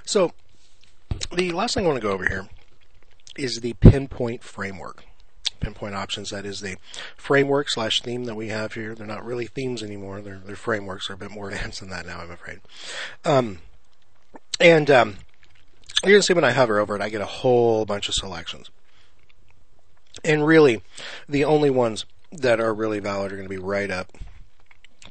So the last thing I want to go over here is the Pinpoint Framework. Pinpoint Options, that is the framework / theme that we have here. They're not really themes anymore. They're frameworks. They're a bit more advanced than that now, I'm afraid. You're going to see when I hover over it, I get a whole bunch of selections. And really, the only ones that are really valid are going to be right up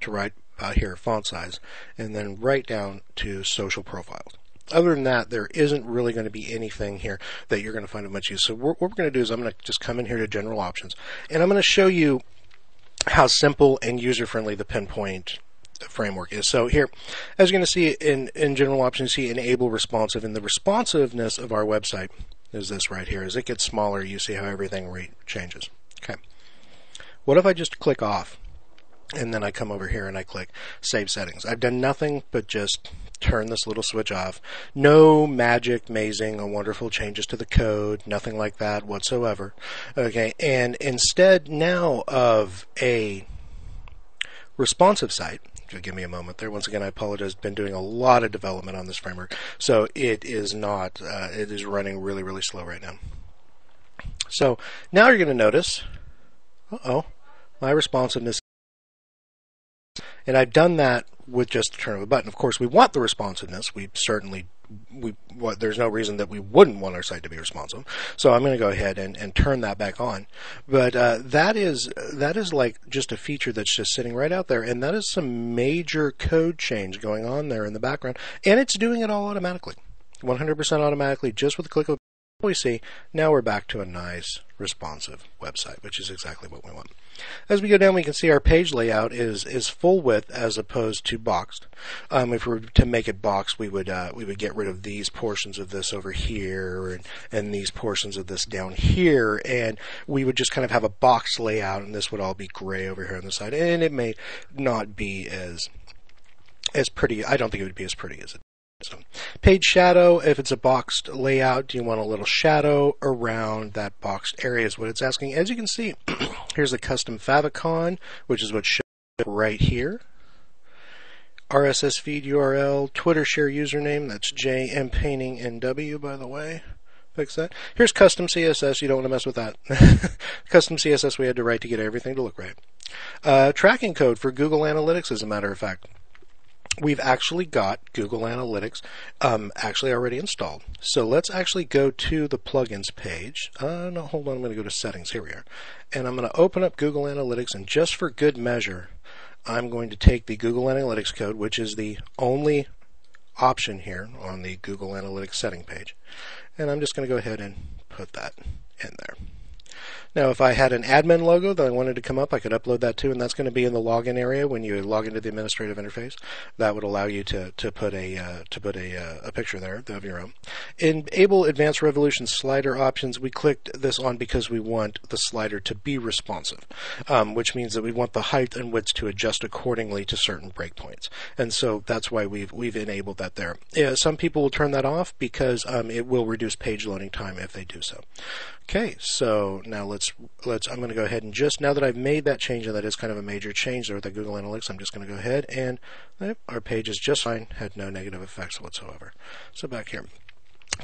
to right here, font size, and then right down to social profiles. Other than that, there isn't really going to be anything here that you're going to find of much use. So what we're going to do is I'm going to just come in here to General Options, and I'm going to show you how simple and user-friendly the Pinpoint Framework is. So here, as you're going to see in General Options, you see Enable Responsive, and the responsiveness of our website is this right here. As it gets smaller, you see how everything changes. Okay. What if I just click off, and then I come over here and I click Save Settings? I've done nothing but just turn this little switch off. No magic, amazing, or wonderful changes to the code, nothing like that whatsoever. Okay, and instead now of a responsive site, give me a moment there. Once again, I apologize. I've been doing a lot of development on this framework, so it is not. It is running really, really slow right now. So now you're going to notice, my responsiveness. And I've done that with just the turn of a button. Of course, we want the responsiveness. There's no reason that we wouldn't want our site to be responsive. So I'm going to go ahead and turn that back on. But that is like just a feature that's just sitting right out there, and that is some major code change going on there in the background, and it's doing it all automatically, 100% automatically, just with a click of a button. We see now we're back to a nice responsive website, which is exactly what we want. As we go down, we can see our page layout is full width as opposed to boxed. If we were to make it boxed, we would get rid of these portions of this over here and these portions of this down here, and we would just kind of have a boxed layout, and this would all be gray over here on the side, and it may not be as pretty. I don't think it would be as pretty as it. So, page shadow, if it's a boxed layout, do you want a little shadow around that boxed area is what it's asking. As you can see, here's a custom favicon, which is what's shown right here. RSS feed URL, Twitter share username, that's JMPaintingNW, by the way. Fix that. Here's custom CSS, you don't want to mess with that. Custom CSS we had to write to get everything to look right. Tracking code for Google Analytics, as a matter of fact. We've actually got Google Analytics actually already installed. So let's actually go to the plugins page. No, hold on, I'm going to go to settings. Here we are. And I'm going to open up Google Analytics, and just for good measure, I'm going to take the Google Analytics code, which is the only option here on the Google Analytics setting page. And I'm just going to go ahead and put that in there. Now, if I had an admin logo that I wanted to come up, I could upload that too, and that's going to be in the login area when you log into the administrative interface. That would allow you to put a picture there of your own. Enable Advanced Resolution slider options. We clicked this on because we want the slider to be responsive, which means that we want the height and width to adjust accordingly to certain breakpoints, and so that's why we've enabled that there. Some people will turn that off because it will reduce page loading time if they do so. Okay, so now I'm going to go ahead and just, now that I've made that change, and that is kind of a major change there with the Google Analytics, I'm just going to go ahead and our page is just fine, had no negative effects whatsoever. So back here.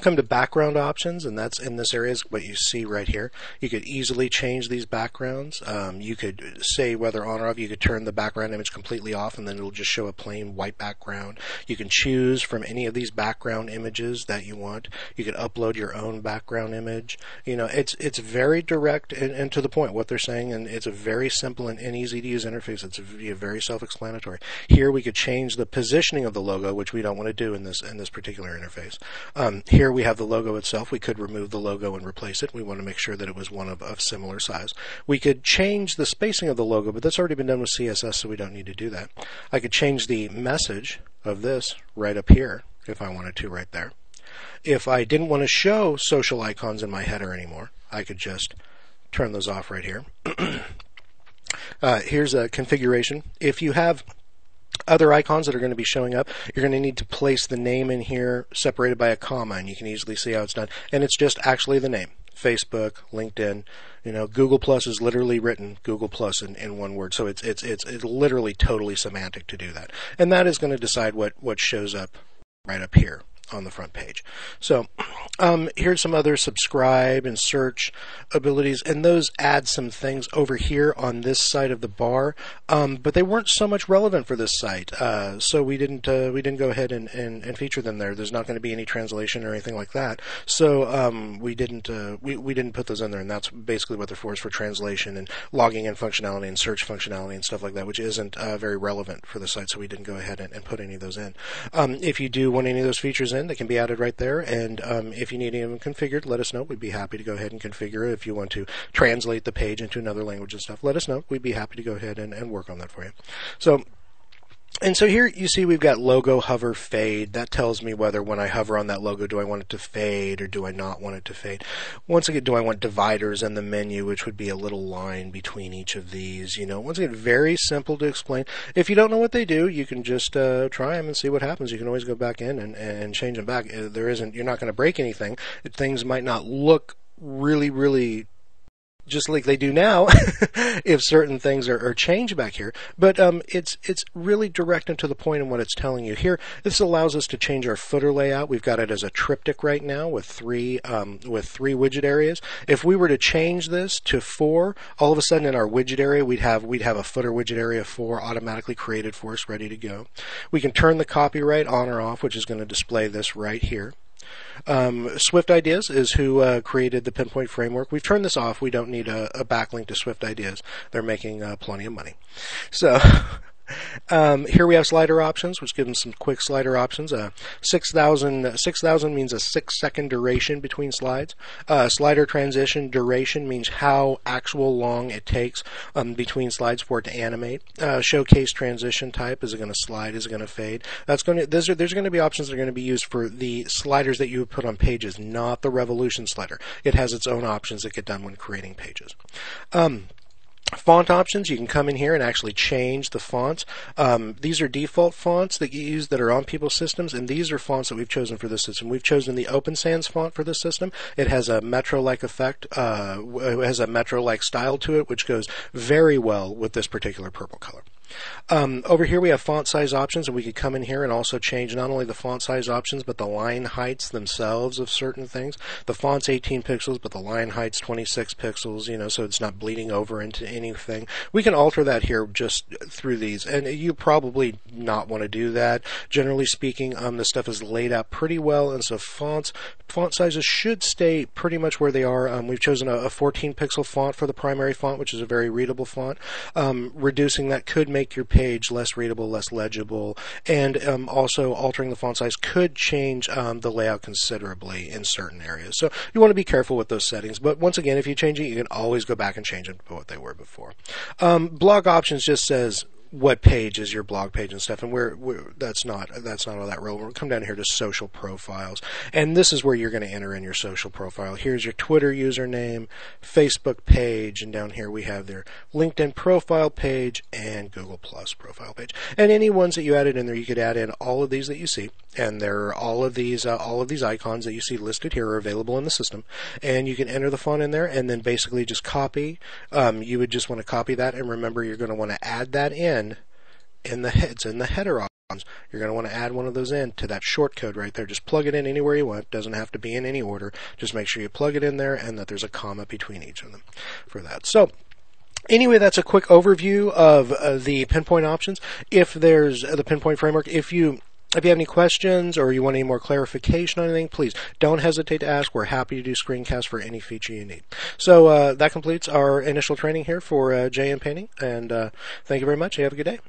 Come to background options, and that's in this area is what you see right here. You could easily change these backgrounds. You could say whether on or off. You could turn the background image completely off, and then it'll just show a plain white background. You can choose from any of these background images that you want. You could upload your own background image. You know, it's very direct and to the point what they're saying, and it's a very simple and easy to use interface. It's very self-explanatory. Here we could change the positioning of the logo, which we don't want to do in this particular interface. Here we have the logo itself. We could remove the logo and replace it. We want to make sure that it was one of similar size. We could change the spacing of the logo, but that's already been done with CSS, so we don't need to do that. I could change the message of this right up here if I wanted to right there. If I didn't want to show social icons in my header anymore, I could just turn those off right here. Here's a configuration. If you have other icons that are going to be showing up, you're going to need to place the name in here separated by a comma, and you can easily see how it's done. And it's just actually the name. Facebook, LinkedIn, you know, Google Plus is literally written Google Plus in one word. So it's literally totally semantic to do that. And that is going to decide what shows up right up here on the front page. So here's some other subscribe and search abilities, and those add some things over here on this side of the bar, but they weren't so much relevant for this site, so we didn't go ahead and feature them there. There's not going to be any translation or anything like that, so we didn't put those in there, and that's basically what they're for, is for translation and logging in functionality and search functionality and stuff like that, which isn't very relevant for the site, so we didn't go ahead and put any of those in. If you do want any of those features in, they can be added right there, and if you need any of them configured, let us know. We'd be happy to go ahead and configure it. If you want to translate the page into another language and stuff, let us know. We'd be happy to go ahead and work on that for you. So here you see we've got logo, hover, fade. That tells me whether when I hover on that logo, do I want it to fade or do I not want it to fade. Once again, do I want dividers in the menu, which would be a little line between each of these. Once again, very simple to explain. If you don't know what they do, you can just try them and see what happens. You can always go back in and change them back. You're not going to break anything. Things might not look really just like they do now if certain things are changed back here, but it's really direct and to the point in what it's telling you here. This allows us to change our footer layout. We've got it as a triptych right now with three widget areas. If we were to change this to 4, all of a sudden in our widget area we'd have a footer widget area 4 automatically created for us, ready to go. We can turn the copyright on or off, which is going to display this right here. Swift Ideas is who created the Pinpoint Framework. We've turned this off. We don't need a backlink to Swift Ideas. They're making plenty of money. So here we have slider options, which give them some quick slider options. 6,000 means a 6-second duration between slides. Slider transition duration means how actual long it takes between slides for it to animate. Showcase transition type, is it going to slide, is it going to fade? There's going to be options that are going to be used for the sliders that you would put on pages, not the Revolution slider. It has its own options that get done when creating pages. Font options, you can come in here and actually change the fonts. These are default fonts that you use that are on people's systems, and these are fonts that we've chosen for this system. We've chosen the Open Sans font for this system. It has a Metro-like effect, it has a Metro-like style to it, which goes very well with this particular purple color. Over here we have font size options, and we could come in here and also change not only the font size options but the line heights themselves of certain things. The font's 18 pixels but the line height's 26 pixels, so it's not bleeding over into anything. We can alter that here just through these, and you probably not want to do that. Generally speaking, this stuff is laid out pretty well, and so font sizes should stay pretty much where they are. We've chosen a 14 pixel font for the primary font, which is a very readable font. Reducing that could make your page less readable, less legible, and also altering the font size could change the layout considerably in certain areas. So you want to be careful with those settings, but once again, if you change it, you can always go back and change them to what they were before. Blog options just says what page is your blog page and stuff, and that's not all that relevant. We'll come down here to social profiles, and this is where you're going to enter in your social profile. Here's your Twitter username, Facebook page, and down here we have their LinkedIn profile page and Google Plus profile page. And any ones that you added in there, you could add in all of these that you see, and there are all of these icons that you see listed here are available in the system, and you can enter the font in there and then basically just copy. You would just want to copy that, and remember you're going to want to add that in the header options. You're going to want to add one of those in to that short code right there. Just plug it in anywhere you want. Doesn't have to be in any order. Just make sure you plug it in there and that there's a comma between each of them for that. So anyway, that's a quick overview of the Pinpoint options. If there's the Pinpoint Framework, if you have any questions or you want any more clarification on anything, please don't hesitate to ask. We're happy to do screencasts for any feature you need. So that completes our initial training here for JM Painting, and thank you very much. You have a good day.